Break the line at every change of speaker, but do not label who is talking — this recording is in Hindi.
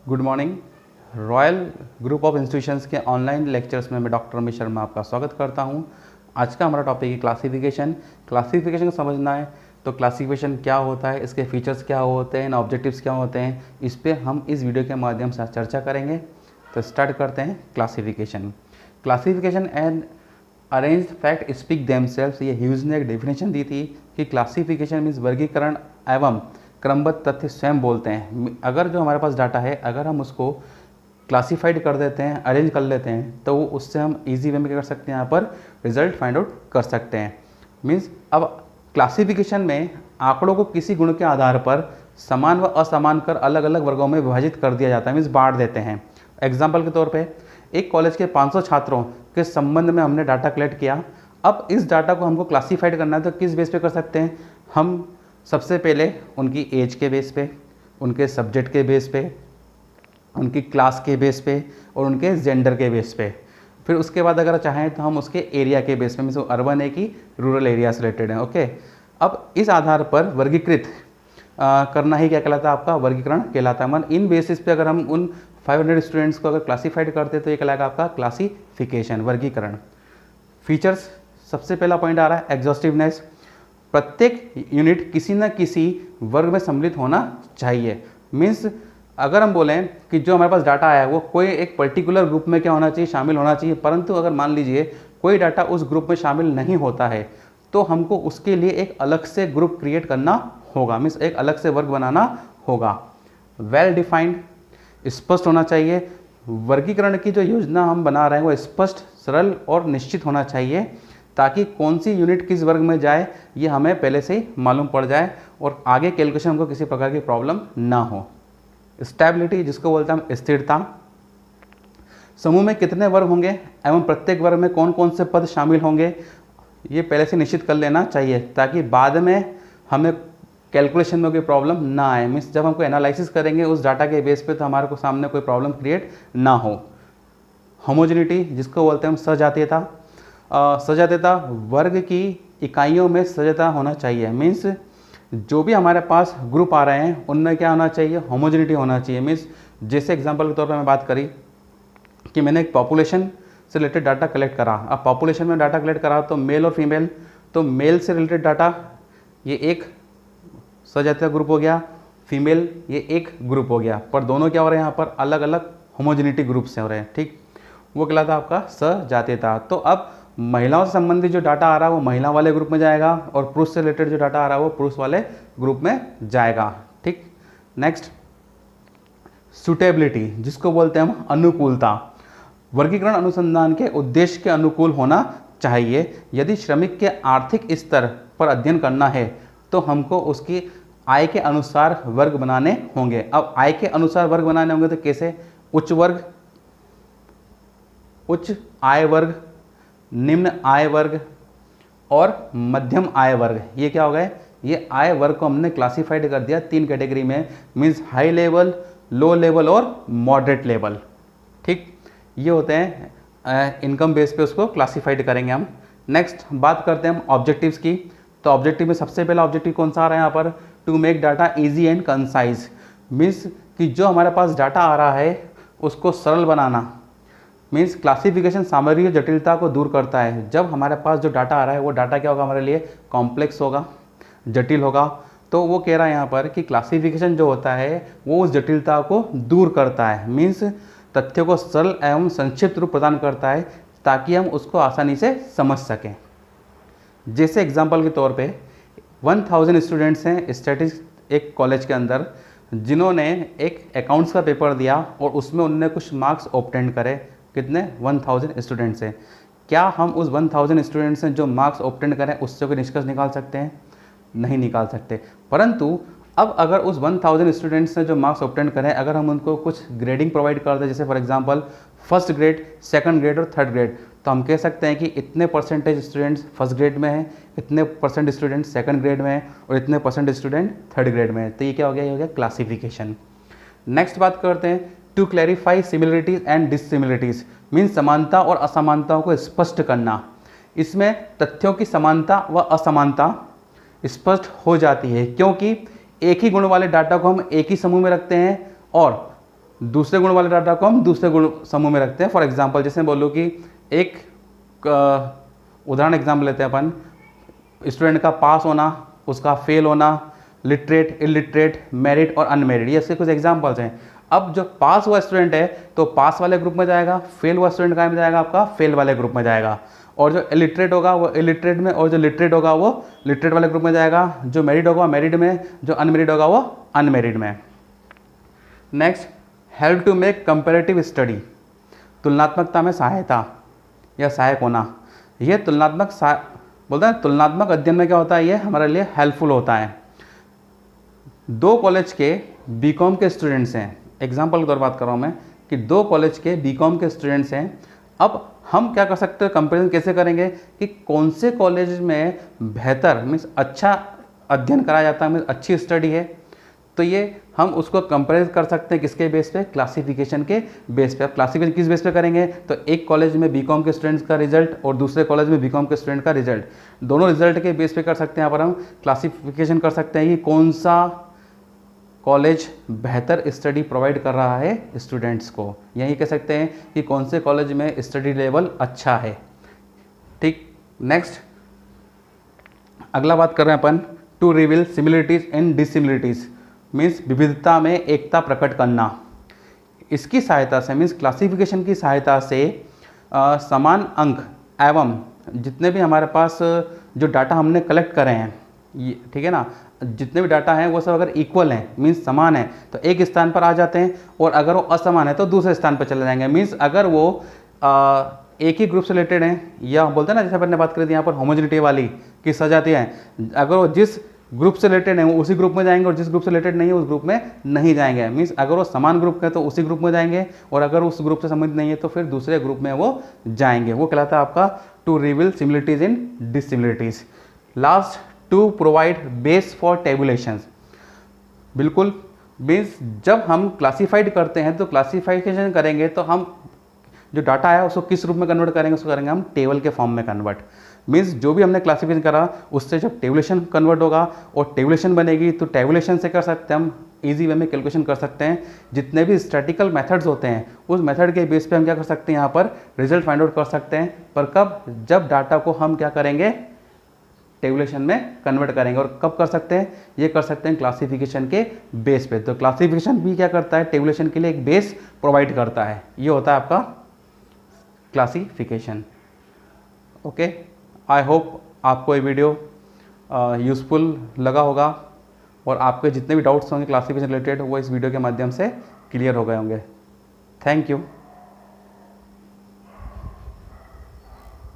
Good morning. Royal group of institutions के ऑनलाइन लेक्चर्स में मैं डॉक्टर रमेश शर्मा आपका स्वागत करता हूं। आज का हमारा टॉपिक है क्लासिफिकेशन। क्लासिफिकेशन को समझना है तो क्लासिफिकेशन क्या होता है, इसके फीचर्स क्या होते हैं, ऑब्जेक्टिव्स क्या होते हैं, इस पर हम इस वीडियो के माध्यम से चर्चा करेंगे। तो स्टार्ट करते हैं। Classification and arranged fact speak themselves. ये ह्यूज ने एक डेफिनेशन दी थी कि क्लासिफिकेशन मीन्स वर्गीकरण एवं क्रमबद्ध तथ्य स्वयं बोलते हैं। अगर जो हमारे पास डाटा है, अगर हम उसको क्लासिफाइड कर देते हैं, अरेंज कर लेते हैं, तो वो उससे हम इजी वे में क्या कर सकते हैं, यहाँ पर रिजल्ट फाइंड आउट कर सकते हैं। मीन्स अब क्लासिफिकेशन में आंकड़ों को किसी गुण के आधार पर समान व असमान कर अलग अलग वर्गों में विभाजित कर दिया जाता है, मीन्स बांट देते हैं। एग्जाम्पल के तौर पर एक कॉलेज के 500 छात्रों के संबंध में हमने डाटा कलेक्ट किया। अब इस डाटा को हमको क्लासीफाइड करना है, तो किस बेस पे कर सकते हैं हम? सबसे पहले उनकी एज के बेस पे, उनके सब्जेक्ट के बेस पे, उनकी क्लास के बेस पे और उनके जेंडर के बेस पे। फिर उसके बाद अगर चाहें तो हम उसके एरिया के बेस पे, मीन्स अर्बन है कि रूरल एरिया से रिलेटेड है। ओके, अब इस आधार पर वर्गीकृत करना ही क्या कहलाता है, आपका वर्गीकरण कहलाता है। मतलब इन बेसिस पे अगर हम उन 500 स्टूडेंट्स को अगर क्लासीफाइड करते तो ये कहलाएगा आपका क्लासिफिकेशन, वर्गीकरण। फीचर्स, सबसे पहला पॉइंट आ रहा है एग्जॉस्टिवनेस। प्रत्येक यूनिट किसी न किसी वर्ग में सम्मिलित होना चाहिए। मीन्स अगर हम बोलें कि जो हमारे पास डाटा आया है वो कोई एक पर्टिकुलर ग्रुप में क्या होना चाहिए, शामिल होना चाहिए। परंतु अगर मान लीजिए कोई डाटा उस ग्रुप में शामिल नहीं होता है तो हमको उसके लिए एक अलग से ग्रुप क्रिएट करना होगा, मीन्स एक अलग से वर्ग बनाना होगा। वेल डिफाइंड, स्पष्ट होना चाहिए। वर्गीकरण की जो योजना हम बना रहे हैं वो स्पष्ट, सरल और निश्चित होना चाहिए, ताकि कौन सी यूनिट किस वर्ग में जाए ये हमें पहले से ही मालूम पड़ जाए और आगे कैलकुलेशन हमको किसी प्रकार की प्रॉब्लम ना हो। स्टेबिलिटी, जिसको बोलते हैं हम स्थिरता। समूह में कितने वर्ग होंगे एवं प्रत्येक वर्ग में कौन कौन से पद शामिल होंगे ये पहले से निश्चित कर लेना चाहिए, ताकि बाद में हमें कैलकुलेशन में कोई प्रॉब्लम ना आए। मीन्स जब हमको एनालिसिस करेंगे उस डाटा के बेस पे तो हमारे को सामने कोई प्रॉब्लम क्रिएट ना हो। होमोजेनिटी, जिसको बोलते हैं हम सजातीयता। सजातीयता, वर्ग की इकाइयों में सजातीयता होना चाहिए। मीन्स जो भी हमारे पास ग्रुप आ रहे हैं उनमें क्या होना चाहिए, होमोजेनिटी होना चाहिए। मीन्स जैसे एग्जांपल के तौर पर मैं बात करी कि मैंने एक पॉपुलेशन से रिलेटेड डाटा कलेक्ट करा। अब पॉपुलेशन में डाटा कलेक्ट करा तो मेल और फीमेल, तो मेल से रिलेटेड डाटा ये एक सजातीय ग्रुप हो गया, फीमेल ये एक ग्रुप हो गया, पर दोनों क्या हो रहे हैं यहाँ पर अलग अलग होमोजेनिटी ग्रुप से हो रहे हैं। ठीक, वो कहलाता है आपका सजातीयता। तो अब महिलाओं से संबंधित जो डाटा आ रहा है वो महिला वाले ग्रुप में जाएगा और पुरुष से रिलेटेड जो डाटा आ रहा है वो पुरुष वाले ग्रुप में जाएगा। ठीक, नेक्स्ट सूटेबिलिटी, जिसको बोलते हैं हम अनुकूलता। वर्गीकरण अनुसंधान के उद्देश्य के अनुकूल होना चाहिए। यदि श्रमिक के आर्थिक स्तर पर अध्ययन करना है तो हमको उसकी आय के अनुसार वर्ग बनाने होंगे। अब आय के अनुसार वर्ग बनाने होंगे तो कैसे? उच्च वर्ग, उच्च आय वर्ग, निम्न आय वर्ग और मध्यम आय वर्ग। ये क्या हो गए? ये आय वर्ग को हमने क्लासिफाइड कर दिया 3 कैटेगरी में, means high level, low level और मॉडरेट लेवल। ठीक, ये होते हैं इनकम बेस पे उसको क्लासिफाइड करेंगे हम। नेक्स्ट बात करते हैं हम ऑब्जेक्टिव्स की। तो ऑब्जेक्टिव में सबसे पहला ऑब्जेक्टिव कौन सा आ रहा है यहाँ पर? To make data easy and concise. Means कि जो हमारे पास डाटा आ रहा है उसको सरल बनाना। मीन्स क्लासिफिकेशन सामग्री जटिलता को दूर करता है। जब हमारे पास जो डाटा आ रहा है वो डाटा क्या होगा, हमारे लिए कॉम्प्लेक्स होगा, जटिल होगा, तो वो कह रहा है यहाँ पर कि क्लासिफिकेशन जो होता है वो उस जटिलता को दूर करता है। मीन्स तथ्यों को सरल एवं संक्षिप्त रूप प्रदान करता है ताकि हम उसको आसानी से समझ सकें। जैसे एग्जाम्पल के तौर पे 1000 स्टूडेंट्स हैं स्टैटिस्टिक्स एक कॉलेज के अंदर, जिन्होंने एक अकाउंट्स का पेपर दिया और उसमें उन्होंने कुछ मार्क्स ऑब्टेन करे। कितने? 1000 स्टूडेंट्स हैं। क्या हम उस 1000 स्टूडेंट्स से जो मार्क्स ऑब्टेन करें उससे कोई निष्कर्ष निकाल सकते हैं? नहीं निकाल सकते। परंतु अब अगर उस 1000 स्टूडेंट्स ने जो मार्क्स ऑब्टेन करें, अगर हम उनको कुछ ग्रेडिंग प्रोवाइड कर दें, जैसे for example first grade, second grade और थर्ड ग्रेड, तो हम कह सकते हैं कि इतने परसेंटेज स्टूडेंट्स फर्स्ट ग्रेड में हैं, इतने परसेंट स्टूडेंट सेकंड ग्रेड में हैं और इतने परसेंट स्टूडेंट थर्ड ग्रेड में हैं। तो ये क्या हो गया? ये हो गया क्लासिफिकेशन। नेक्स्ट बात करते हैं to clarify similarities and dissimilarities. Means समानता और असमानताओं को स्पष्ट करना। इसमें तथ्यों की समानता व असमानता स्पष्ट हो जाती है, क्योंकि एक ही गुण वाले डाटा को हम एक ही समूह में रखते हैं और दूसरे गुण वाले डाटा को हम दूसरे गुण समूह में रखते हैं। फॉर एग्जांपल जैसे बोलो कि एक उदाहरण एग्जाम्पल लेते हैं अपन, स्टूडेंट का पास होना, उसका फेल होना, लिटरेट, इलिटरेट, मेरिट और अनमेरिट, ये इसके कुछ एग्जाम्पल्स हैं। अब जो पास हुआ स्टूडेंट है तो पास वाले ग्रुप में जाएगा, फेल हुआ स्टूडेंट कहाँ में जाएगा, आपका फेल वाले ग्रुप में जाएगा, और जो इलिटरेट होगा वो इलिटरेट में, और जो लिटरेट होगा वो लिटरेट वाले ग्रुप में जाएगा, जो मेरिट होगा मेरिट में, जो अनमेरिट होगा वो अनमेरिट में। Next, help to make comparative study, तुलनात्मकता में सहायता या सहायक होना। ये बोलते हैं तुलनात्मक अध्ययन में क्या होता है, ये हमारे लिए हेल्पफुल होता है। दो कॉलेज के बीकॉम के स्टूडेंट्स हैं, एग्जाम्पल के तौर पर बात कर रहा हूँ मैं कि दो कॉलेज के बीकॉम के स्टूडेंट्स हैं। अब हम क्या कर सकते हैं, कंपेरिजन कैसे करेंगे कि कौन से कॉलेज में बेहतर मीन्स अच्छा अध्ययन कराया जाता है, मीन्स अच्छी स्टडी है, तो ये हम उसको कंपेयर कर सकते हैं किसके बेस पे, क्लासिफिकेशन के बेस पे। अब क्लासिफिकेशन किस बेस पे करेंगे, तो एक कॉलेज में बीकॉम के स्टूडेंट्स का रिजल्ट और दूसरे कॉलेज में बीकॉम के स्टूडेंट का रिजल्ट, दोनों रिजल्ट के बेस पे कर सकते हैं। यहाँ पर हम क्लासिफिकेशन कर सकते हैं कि कौन सा कॉलेज बेहतर स्टडी प्रोवाइड कर रहा है स्टूडेंट्स को, यही कह सकते हैं कि कौन से कॉलेज में स्टडी लेवल अच्छा है। ठीक, नेक्स्ट अगला बात कर रहे हैं अपन, to reveal similarities and dissimilarities, means विविधता में एकता प्रकट करना। इसकी सहायता से मीन्स क्लासिफिकेशन की सहायता से समान अंक एवं जितने भी हमारे पास जो डाटा हमने कलेक्ट करे हैं, ये ठीक है ना, जितने भी डाटा हैं वो सब अगर इक्वल हैं मीन्स समान है तो एक स्थान पर आ जाते हैं, और अगर वो असमान है तो दूसरे स्थान पर चले जाएंगे। मीन्स अगर वो एक ही ग्रुप से रिलेटेड हैं, या बोलते हैं ना जैसे अपन ने बात करी थी यहाँ पर होमोजेनिटी वाली कि सजातियाँ हैं, अगर वो जिस ग्रुप से रिलेटेड है वो उसी ग्रुप में जाएंगे, और जिस ग्रुप से रिलेटेड नहीं है उस ग्रुप में नहीं जाएंगे। मीन्स अगर वो समान ग्रुप है तो उसी ग्रुप में जाएंगे, और अगर उस ग्रुप से संबंधित नहीं है तो फिर दूसरे ग्रुप में वो जाएंगे। वो कहलाता है आपका to reveal similarities in dissimilarities. Last, to provide base for tabulations. बिल्कुल, मीन्स जब हम क्लासीफाइड करते हैं तो क्लासीफिकेशन करेंगे तो हम जो डाटा है उसको किस रूप में कन्वर्ट करेंगे, उसको करेंगे हम टेबल के फॉर्म में कन्वर्ट। मीन्स जो भी हमने क्लासिफिकेशन करा उससे जब टेबुलेशन कन्वर्ट होगा और टेबुलेशन बनेगी तो टेबुलेशन से कर सकते हैं हम इजी वे में कैलकुलेशन कर सकते हैं। जितने भी स्टैटिकल मेथड्स होते हैं उस मेथड के बेस पे हम क्या कर सकते हैं, यहाँ पर रिजल्ट फाइंड आउट कर सकते हैं। पर कब, जब डाटा को हम क्या करेंगे, टेबुलेशन में कन्वर्ट करेंगे। और कब कर सकते हैं, ये कर सकते हैं क्लासिफिकेशन के बेस पे। तो क्लासिफिकेशन भी क्या करता है, टेबुलेशन के लिए एक बेस प्रोवाइड करता है। ये होता है आपका क्लासिफिकेशन। ओके, आई होप आपको ये वीडियो यूज़फुल लगा होगा, और आपके जितने भी डाउट्स होंगे क्लासिफिकेशन रिलेटेड वो इस वीडियो के माध्यम से क्लियर हो गए होंगे। Thank you.